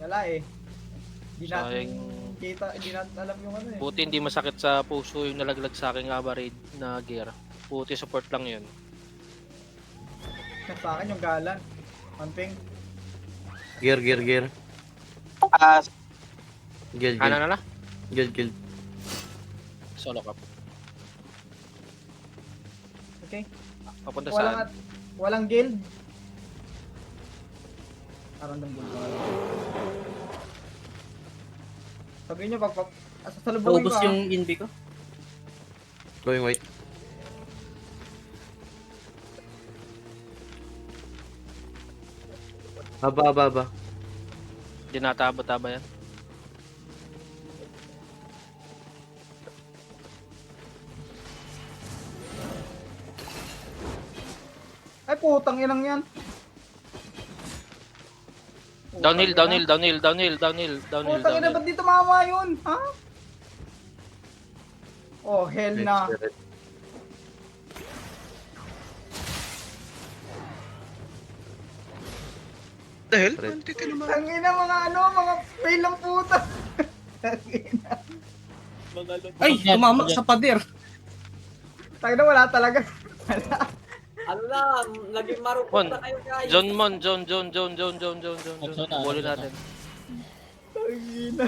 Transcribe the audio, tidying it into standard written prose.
Wala eh. Di natin Sayang. kita, di natin alam yung ano eh. Buti hindi masakit sa puso yung nalaglag sa aking average na gear. Buti support lang yun. Sa akin yung galan. Manping. Gear. Taas. Guild. Kanan na na? Guild. Solo cup. Okay. Papunta Walang, saan? walang guild. Parang ng guild. Sabihin nyo, sasalubungin Naubos ko ah. yung inbi ko. Going white. Aba. Hindi nataba-taba yan. Ay putang inang yan. Downhill. Putang ina, ba't di tumama yun? Ha? Oh, hell na. Dahil? Red. Anti ka naman. Ang ina, mga fail lang puta. Tangina. Ay, tumama sa pader. Tangina, wala talaga. Wala. Ano na, naging marupok na kayo guys. John. Boli natin. Tangina.